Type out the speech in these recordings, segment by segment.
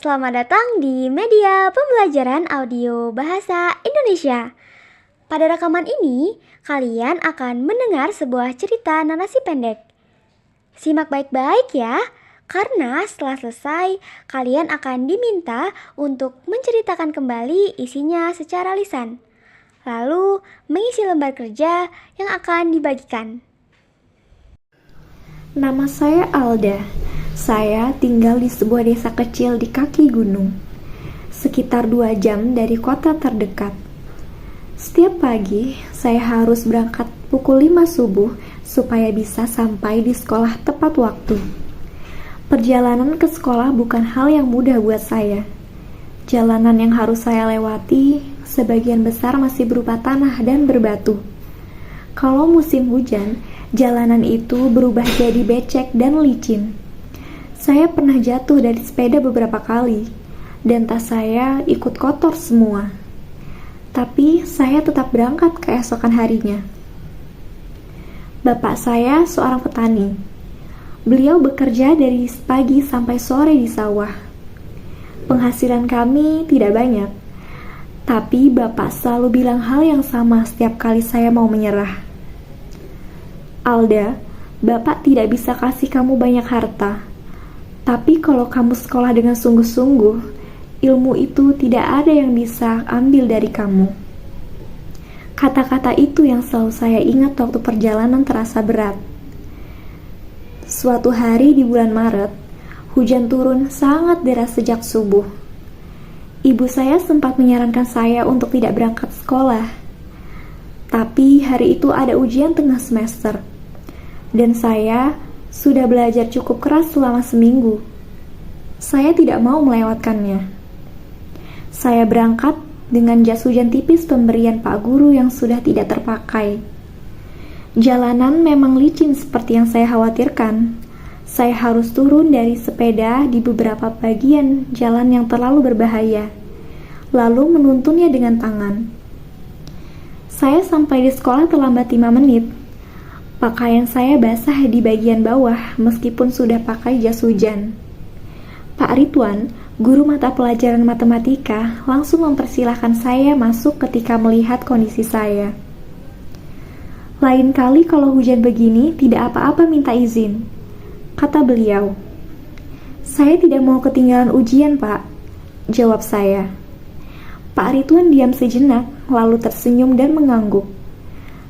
Selamat datang di media pembelajaran audio bahasa Indonesia. Pada rekaman ini, kalian akan mendengar sebuah cerita narasi pendek. Simak baik-baik ya, karena setelah selesai, kalian akan diminta untuk menceritakan kembali isinya secara lisan. Lalu, mengisi lembar kerja yang akan dibagikan. Nama saya Alda. Saya tinggal di sebuah desa kecil di kaki gunung, sekitar 2 jam dari kota terdekat. Setiap pagi, saya harus berangkat pukul 5 subuh supaya bisa sampai di sekolah tepat waktu. Perjalanan ke sekolah bukan hal yang mudah buat saya. Jalanan yang harus saya lewati, sebagian besar masih berupa tanah dan berbatu. Kalau musim hujan, jalanan itu berubah jadi becek dan licin. Saya pernah jatuh dari sepeda beberapa kali, dan tas saya ikut kotor semua. Tapi saya tetap berangkat keesokan harinya. Bapak saya seorang petani. Beliau bekerja dari pagi sampai sore di sawah. Penghasilan kami tidak banyak, tapi Bapak selalu bilang hal yang sama setiap kali saya mau menyerah. Alda, Bapak tidak bisa kasih kamu banyak harta. Tapi kalau kamu sekolah dengan sungguh-sungguh, ilmu itu tidak ada yang bisa ambil dari kamu. Kata-kata itu yang selalu saya ingat waktu perjalanan terasa berat. Suatu hari di bulan Maret, hujan turun sangat deras sejak subuh. Ibu saya sempat menyarankan saya untuk tidak berangkat sekolah. Tapi hari itu ada ujian tengah semester. Dan saya sudah belajar cukup keras selama seminggu. Saya tidak mau melewatkannya. Saya berangkat dengan jas hujan tipis pemberian Pak Guru yang sudah tidak terpakai. Jalanan memang licin seperti yang saya khawatirkan. Saya harus turun dari sepeda di beberapa bagian jalan yang terlalu berbahaya, lalu menuntunnya dengan tangan. Saya sampai di sekolah terlambat 5 menit. Pakaian saya basah di bagian bawah meskipun sudah pakai jas hujan. Pak Ridwan, guru mata pelajaran matematika, langsung mempersilahkan saya masuk ketika melihat kondisi saya. Lain kali kalau hujan begini tidak apa-apa minta izin, kata beliau. Saya tidak mau ketinggalan ujian, Pak, jawab saya. Pak Ridwan diam sejenak, lalu tersenyum dan mengangguk.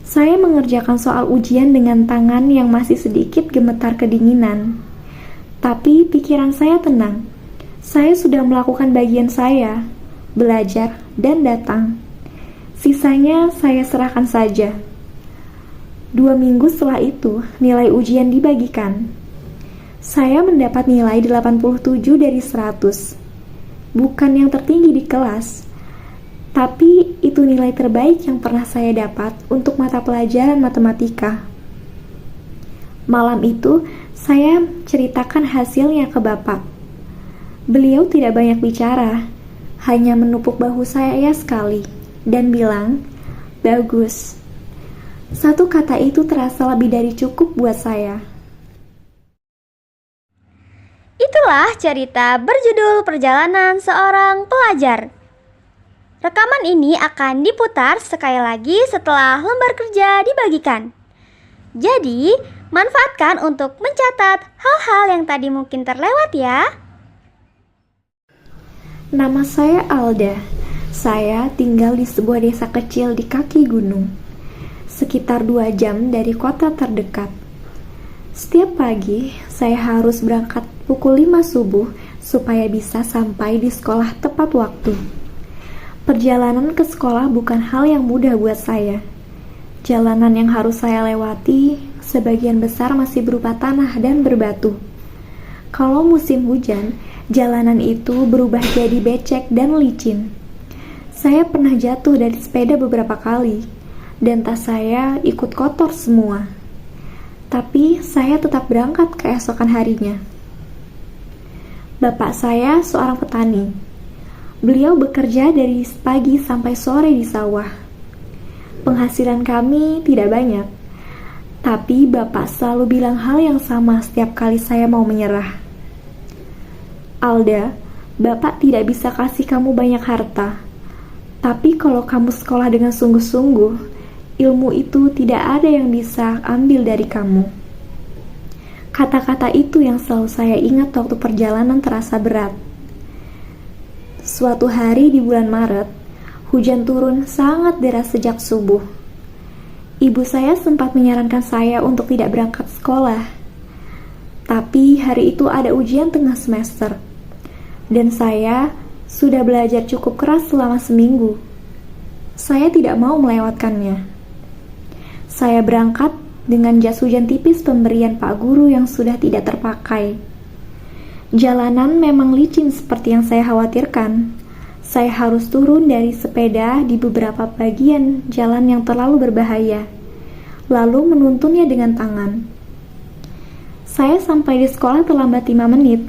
Saya mengerjakan soal ujian dengan tangan yang masih sedikit gemetar kedinginan. Tapi pikiran saya tenang. Saya sudah melakukan bagian saya, belajar dan datang. Sisanya saya serahkan saja. 2 minggu setelah itu, nilai ujian dibagikan. Saya mendapat nilai 87 dari 100. Bukan yang tertinggi di kelas, tapi itu nilai terbaik yang pernah saya dapat untuk mata pelajaran matematika. Malam itu, saya ceritakan hasilnya ke Bapak. Beliau tidak banyak bicara, hanya menepuk bahu saya sekali, dan bilang, "Bagus." Satu kata itu terasa lebih dari cukup buat saya. Itulah cerita berjudul Perjalanan Seorang Pelajar. Rekaman ini akan diputar sekali lagi setelah lembar kerja dibagikan. Jadi, manfaatkan untuk mencatat hal-hal yang tadi mungkin terlewat ya. Nama saya Alda. Saya tinggal di sebuah desa kecil di kaki gunung, sekitar 2 jam dari kota terdekat. Setiap pagi, saya harus berangkat pukul 5 subuh supaya bisa sampai di sekolah tepat waktu. Perjalanan ke sekolah bukan hal yang mudah buat saya. Jalanan yang harus saya lewati, sebagian besar masih berupa tanah dan berbatu. Kalau musim hujan, jalanan itu berubah jadi becek dan licin. Saya pernah jatuh dari sepeda beberapa kali, dan tas saya ikut kotor semua. Tapi saya tetap berangkat keesokan harinya. Bapak saya seorang petani. Beliau bekerja dari pagi sampai sore di sawah. Penghasilan kami tidak banyak, tapi Bapak selalu bilang hal yang sama setiap kali saya mau menyerah. Alda, Bapak tidak bisa kasih kamu banyak harta. Tapi kalau kamu sekolah dengan sungguh-sungguh, ilmu itu tidak ada yang bisa ambil dari kamu. Kata-kata itu yang selalu saya ingat waktu perjalanan terasa berat. Suatu hari di bulan Maret, hujan turun sangat deras sejak subuh. Ibu saya sempat menyarankan saya untuk tidak berangkat sekolah. Tapi hari itu ada ujian tengah semester. Dan saya sudah belajar cukup keras selama seminggu. Saya tidak mau melewatkannya. Saya berangkat dengan jas hujan tipis pemberian Pak Guru yang sudah tidak terpakai. Jalanan memang licin seperti yang saya khawatirkan. Saya harus turun dari sepeda di beberapa bagian jalan yang terlalu berbahaya, lalu menuntunnya dengan tangan. Saya sampai di sekolah terlambat 5 menit.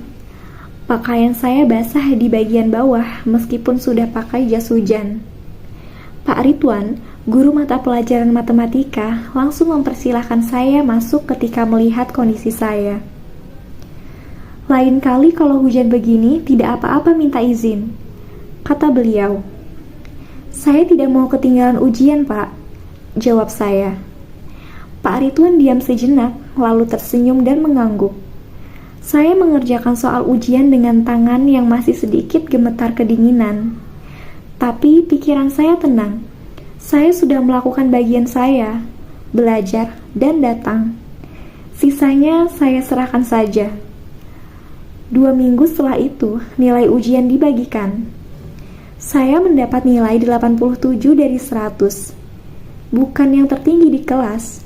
Pakaian saya basah di bagian bawah meskipun sudah pakai jas hujan. Pak Ridwan, guru mata pelajaran matematika, langsung mempersilahkan saya masuk ketika melihat kondisi saya. Lain kali kalau hujan begini tidak apa-apa minta izin, kata beliau. Saya tidak mau ketinggalan ujian, Pak, jawab saya. Pak Ridwan diam sejenak, lalu tersenyum dan mengangguk. Saya mengerjakan soal ujian dengan tangan yang masih sedikit gemetar kedinginan. Tapi pikiran saya tenang. Saya sudah melakukan bagian saya, belajar dan datang. Sisanya saya serahkan saja. 2 minggu setelah itu, nilai ujian dibagikan. Saya mendapat nilai 87 dari 100. Bukan yang tertinggi di kelas,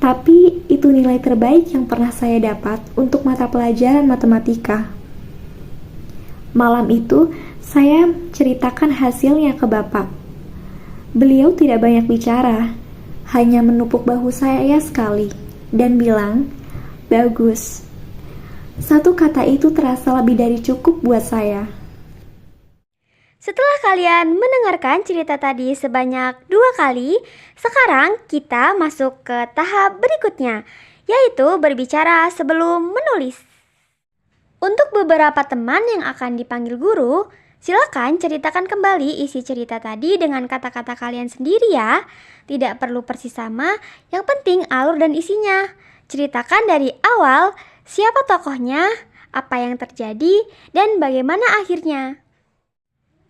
tapi itu nilai terbaik yang pernah saya dapat untuk mata pelajaran matematika. Malam itu, saya ceritakan hasilnya ke Bapak. Beliau tidak banyak bicara, hanya menepuk bahu saya sekali dan bilang, "Bagus." Satu kata itu terasa lebih dari cukup buat saya. Setelah kalian mendengarkan cerita tadi sebanyak 2 kali, sekarang kita masuk ke tahap berikutnya, yaitu berbicara sebelum menulis. Untuk beberapa teman yang akan dipanggil guru, silakan ceritakan kembali isi cerita tadi dengan kata-kata kalian sendiri ya. Tidak perlu persis sama, yang penting alur dan isinya. Ceritakan dari awal, siapa tokohnya, apa yang terjadi, dan bagaimana akhirnya.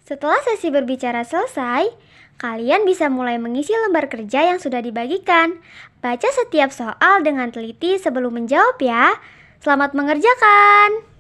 Setelah sesi berbicara selesai, kalian bisa mulai mengisi lembar kerja yang sudah dibagikan. Baca setiap soal dengan teliti sebelum menjawab ya. Selamat mengerjakan!